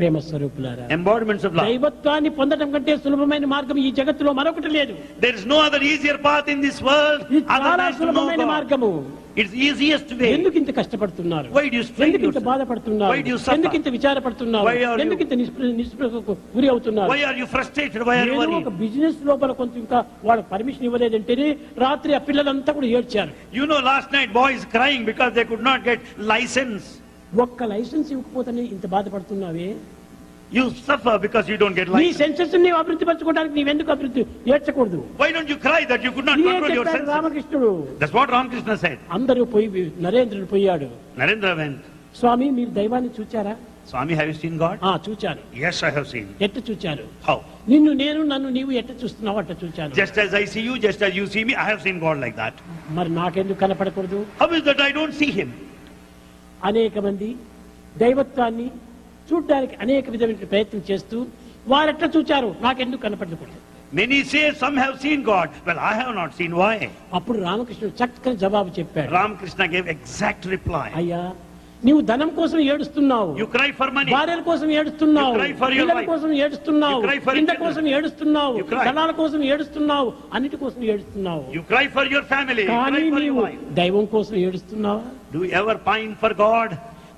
ప్రేమ స్వరూపులారా, embodiments of love. దైవత్వాన్ని పొందడం కంటే సులభమైన మార్గం ఈ జగత్తులో మరొకటి లేదు. There is no other easier path in this world ఇది other చాలా than to know సులభమైన God. మార్గము. It's easiest way. ఎందుకు ఇంత కష్టపడుతున్నారు? Why do you strain ఎందుకు ఇంత yourself? బాధపడుతున్నారు? Why do you suffer? ఎందుకు ఇంత విచారపడుతున్నారు? Why are you- ఎందుకు ఇంత నిస్పృహకు గురి అవుతున్నారు? Why are you frustrated? Why are you ఏదో worried? ఒక బిజినెస్ లోపల కొంచెం ఇంకా వాళ్ళకి పర్మిషన్ ఇవ్వలేదంటేనే రాత్రి ఆ పిల్లలంతా కూడా ఏడ్చారు. You know, last night boys crying because they could not get license. ఒక్క లైసెన్స్ ఇవ్వకపోతేనే ఇంత బాధపడుతున్నావే? You suffer because you don't get నీ license. సెన్సెస్ ని అభివృద్ధి పరచుకోవడానికి నీవెందుకు అభివృద్ధి ఏడ్చకూడదు? Why don't you cry that you could not ఇదే control your చెప్పాడు senses? Ramakrishnudu. That's what Ramakrishna said. అందరూ పోయి నరేంద్రుడు పోయాడు. Narendra went. స్వామి మీరు దైవాన్ని చూచారా? Swami, have you seen God? చూచాను. Yes, I have seen. ఎట్ట చూచారు? How? నిన్ను నేను నన్ను నీవు ఎట్ట చూస్తున్నావు అట్ట చూచాను. Just as I see you, just as you see me, I have seen God like that. మరి నాకెందుకు కనపడకూడదు? How is that I don't see Him? అనేక మంది దైవత్వాన్ని చూడడానికి అనేక విధమైన ప్రయత్నం చేస్తూ వారెట్లా చూచారు, నాకెందుకు కనపడకూడదు? Many say some have seen God. Well, I have not seen. Why? అప్పుడు రామకృష్ణుడు చక్కని జవాబు చెప్పాడు. Ramakrishna gave exact reply. అయ్యా, నీవు ధనం కోసం ఏడుస్తున్నావు, You cry for money. భార్యల కోసం ఏడుస్తున్నావు, You cry for your పిల్లల wife. కోసం ఏడుస్తున్నావు, You cry for ఇంట children. కోసం ఏడుస్తున్నావు, You cry. ధనాల కోసం ఏడుస్తున్నావు, అన్నిటి కోసం ఏడుస్తున్నావు. You cry for your family. You కానీ cry for your నీవు wife. దైవం కోసం ఏడుస్తున్నావా? Do you ever pine for God?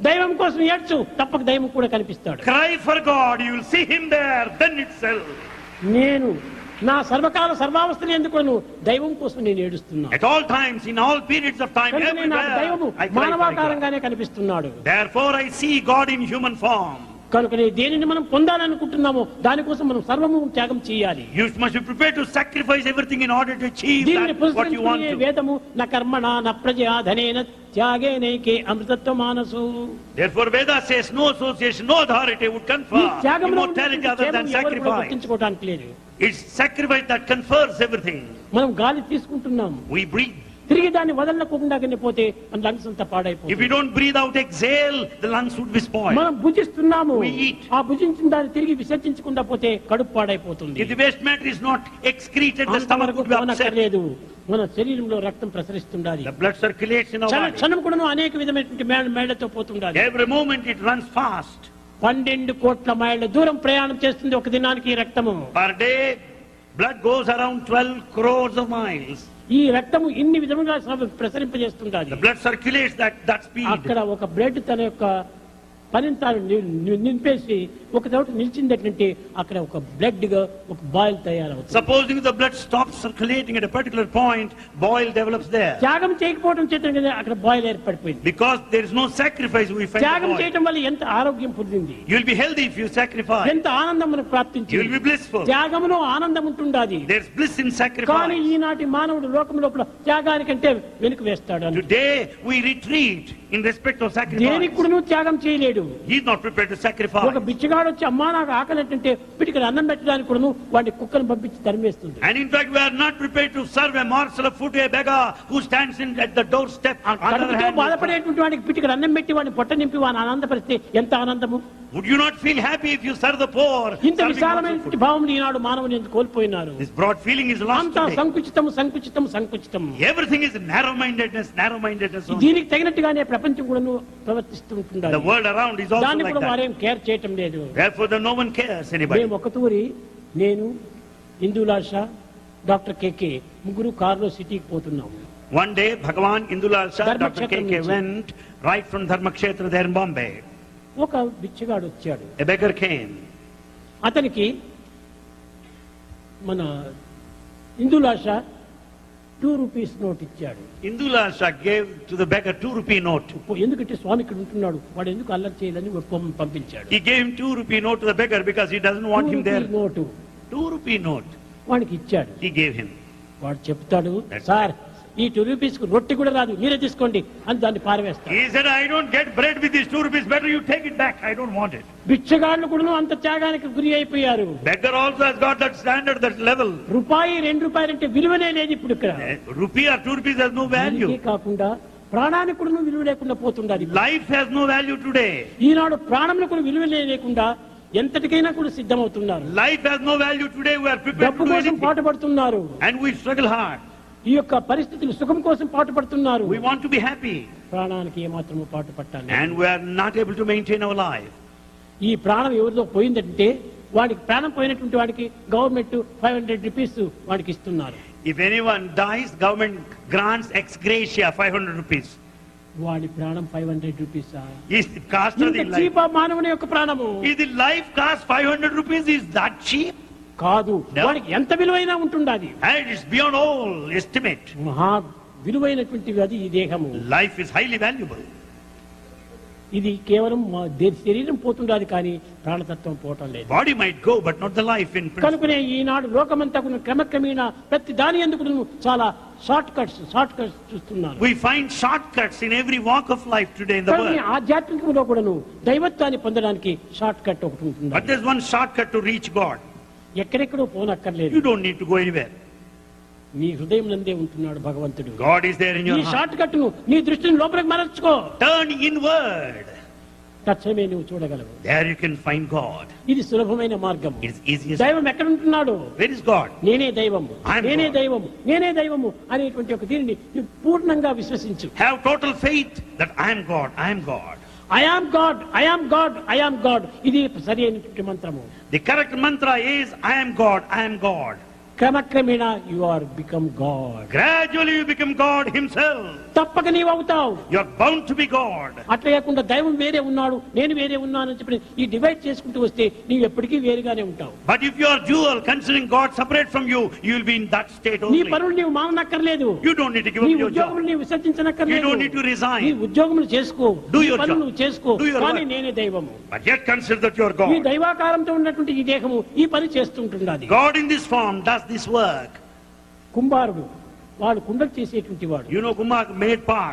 దైవం కోసం ఏడ్చు, తప్పక దైవం కూడా కనిపిస్తాడు. Cry for God. You will see Him there. Then itself. నేను నా సర్వకాల సర్వావస్థలు ఎందుకు దైవం కోసం నేను ఏడుస్తున్నా. At all times, in all periods of time, కనుకనే నాకు దైవము everywhere, I cry for God. మానవాకారంగానే కనిపిస్తున్నాడు. Therefore, I see God in human form. కనుకనే దేనిని మనం పొందాలనుకుంటున్నామో దానికోసం మనం సర్వము త్యాగం చేయాలి. You must be prepared to sacrifice everything in order to achieve దీనిని that, what you want పురస్కరించుకునే to. వేదము న కర్మణ న ప్రజా ధనేన త్యాగేనైకే అమృతత్వ మానసు. Therefore, Veda says no association, no authority would ఈ confer త్యాగంలో immortality other than కేవలం ఎవరు కూడా sacrifice. గుర్తించుకోవడానికి లేదు. It's sacrifice that confers everything. మనం గాలి తీసుకుంటున్నాం, We breathe. తిరిగి దాన్ని వదలకుండా పోతే మన లంగ్స్ అంతా If పాడైపోతుంది. we don't breathe out, exhale, the lungs would be spoiled. మనం భుజిస్తున్నాము, We eat. ఆ భుజించిన దాన్ని తిరిగి విసర్జించకుండా పోతే కడుపు పాడైపోతుంది. If the waste matter is not excreted, the stomach అంతవరకు would be upset. పోనక్కర్లేదు, మన శరీరంలో రక్తం ప్రసరిస్తుండాలి. The blood circulates in our body. క్షణం కూడా అనేక విధమైనటువంటి మేళ్లతో పోతుండాలి. Every moment it runs fast. 12 కోట్ల మైళ్ళ దూరం ప్రయాణం చేస్తుంది ఒక దినానికి ఈ రక్తము. Per day, blood goes around 12 crores of miles. ఈ రక్తము ఇన్ని విధముగా ప్రసరింపజేస్తుండాలి. The blood circulates that speed. అక్కడ ఒక బ్లడ్ తన యొక్క పనిని తాను నింపేసి ఒక చోట నిలిచిందంటే అక్కడ ఒక బ్లడ్ గా ఒక బాయిల్ తయారవుతుంది. Supposing the blood stops circulating at a particular point, boil develops there. త్యాగం చేయకపోవడం చేత కదా అక్కడ boil ఏర్పడిపోయింది. Because there is no sacrifice, we find త్యాగం the boil. చేయడం వల్ల ఎంత ఆరోగ్యం పొందింది, You will be healthy if you sacrifice. ఎంత ఆనందం మనకు You ప్రాప్తించింది. will be blissful. త్యాగంలో ఆనందం ఉంటుండాది. There's bliss in కానీ sacrifice. ఈనాటి మానవుడు లోకం లోపల త్యాగానికంటే వెనుక వేస్తాడు. Today we retreat in respect of దేనికి sacrifice. కూడా నువ్వు త్యాగం చేయలేడు. He is not prepared to ఒక sacrifice. బిచ్చగాడు వచ్చి అమ్మా నాకు ఆకలి అంటే పిటికలు అన్నం పెట్టడానికి కూడా వాడిని కుక్కను పంపించి తరిమేస్తుంది. And in fact, we are not prepared to serve a morsel of food to a beggar who stands at the doorstep. On the other కడుపుతో hand, బాధపడేటువంటి వాడికి పిటికలు అన్నం పెట్టి వాడిని పొట్ట నింపి వాడిని ఆనందపరిస్తే ఎంత ఆనందము. would you not feel happy if you serve the poor? ఇంత serving morsel of విశాలమైనటువంటి food? భావం ఈనాడు మానవుని ఎందుకు కోల్పోయినారు. This broad feeling is lost అంతా today. సంకుచితము సంకుచితము సంకుచితము. Everything is narrow-mindedness only. దీనికి తగినట్టుగానే ప్రపంచం కూడా ప్రవర్తిస్తూ ఉంటుండాలి. The world around is also దాన్ని like కూడా that. వారేం కేర్ చేయటం లేదు. Therefore, no one cares anybody. మేము ఒక తూరి నేను ఇందులాష డాక్టర్ కేకే ముగ్గురు కారులో సిటీకి పోతున్నాము. One day, Bhagavan Indulal Shah, Dr. Dharmakshetra K.K. నుంచి. went right from Dharmakshetra there in Bombay. ఒక బిచ్చగాడు వచ్చాడు. A beggar came. అతనికి మన ఇందులాష 2 రూపీస్ నోట్ ఇచ్చాడు. Indulal Shah gave to the beggar 2 rupee note. ఎందుకంటే స్వామి ఇక్కడ ఉంటున్నాడు, వాడు ఎందుకు అల్లరి చేయాలని పంపించాడు. He gave him 2 rupee note to the beggar because he doesn't want him there. Note 2 rupee note వాడికి ఇచ్చాడు. he gave him. వాడు చెప్తాడు, సార్ ఈ 2 రూపీస్ కు రొట్టె కూడా రాదు, మీరే తీసుకోండి అని దాన్ని పారవేస్తాడు. He said, I don't get bread with these 2 rupees. Better you take it back. I don't want it. బిచ్చగాళ్ళు కూడా అంత త్యాగానికి గురి అయిపోయారు. Beggar also has got that standard, that level. రూపాయి 2 రూపాయలు అంటే విలువనే లేదు ఇప్పుడు ఇక్కడ. Rupee or 2 rupees has no ఇదే value. కాకుండా ప్రాణానికి కూడా విలువ లేకుండా పోతుండాలి. Life has no value today. ఈనాడు ప్రాణంలో కూడా విలువ లేకుండా ఎంతటికైనా కూడా సిద్ధమవుతున్నారు. Life has no value today. We are prepared డబ్బు to do కోసం anything. పాటుపడుతున్నారు. And we struggle hard. ఈ యొక్క పరిస్థితులు సుఖం కోసం పాటుపడుతున్నారు. We want to be happy. ప్రాణానికి ఏమాత్రము పాటు పట్టాలి. And we are not able to maintain our life. ఈ ప్రాణం ఎవరిదో పోయిందంటే వాడికి ప్రాణం పోయినటువంటి వాడికి గవర్నమెంట్ 500 రూపీస్ వాడికి ఇస్తున్నారు. If anyone dies, government grants ex gratia 500 rupees. వాడి ప్రాణం 500 rupees. Is the cost of the life? చీపా మానవుని యొక్క ప్రాణము. Is the life cost 500 rupees? Is that cheap? కాదు. No. వాడికి ఎంత విలువైనా ఉంటుండాది. And it's beyond all estimate. మహా విలువైనటువంటిది అది ఈ దేహము. Life is highly valuable. ఇది కేవలం శరీరం పోతుండాది కానీ ప్రాణతత్వం పోవటం లేదు. Body might go, but not the life in principle. కనుకనే ఈనాడు లోకమంతా క్రమక్రమేణా ప్రతి దాని ఎందుకు చాలా షార్ట్ కట్స్ చూస్తున్నారు. We find shortcuts in every walk of life today in the కానీ world. ఆధ్యాత్మికంలో కూడాను దైవత్వాన్ని పొందడానికి షార్ట్ కట్ ఒకటి ఉంటుంది. But there's one shortcut to reach God. ఎక్కడెక్కడో పోనక్కర్లేదు. You don't need to go anywhere. నీ హృదయం నందే ఉంటున్నాడు భగవంతుడు. God is there in your ఈ heart. షార్ట్ కట్ ను నీ దృష్టిని లోపలికి మరల్చుకో. Turn inward. తక్షణమే నువ్వు చూడగలవు. There you can find God. ఇది సులభమైన మార్గం. It is easiest. దైవం ఎక్కడ ఉంటున్నాడు? Where is God? నేనే దైవము, I am నేనే God. దైవము, నేనే దైవము అనేటువంటి ఒక దీనిని నువ్వు పూర్ణంగా విశ్వసించు. Have total faith that I am God. I am God. I am God, I am God, I am God. ఇది సరి అయినటువంటి మంత్రము. The correct mantra is I am God. I am God. క్రమక్రమేణా you are become God. Gradually you become God Himself. తప్పక నీవు అవుతావు. You are bound to be God. అట్లా కాకుండా దైవం వేరే ఉన్నాడు, నేను వేరే ఉన్నానని చెప్పి ఈ డివైడ్ చేసుకుంటూ వస్తే నీవు ఎప్పటికీ వేరుగానే ఉంటావు. But if you are dual, considering God separate from you, you will be in that state నీ only. పనులు నీవు మాననక్కర్లేదు. You don't need to give నీ up your ఉద్యోగములు job. నీవు విసర్జించనక్కర్లేదు. You don't need to resign. నీ ఉద్యోగములు చేసుకో, Do నీ your పనులు job. నువ్వు చేసుకో, Do your కానీ work. నేనే దైవము. But yet consider that you are ఈ God. దైవాకారంతో ఉన్నటువంటి ఈ దేహము ఈ పని చేస్తుంటున్నది. God in this form does this work. కుంభారుడు వాడు కుండలు చేసేటువంటి వాడు. You know Kumar made pot.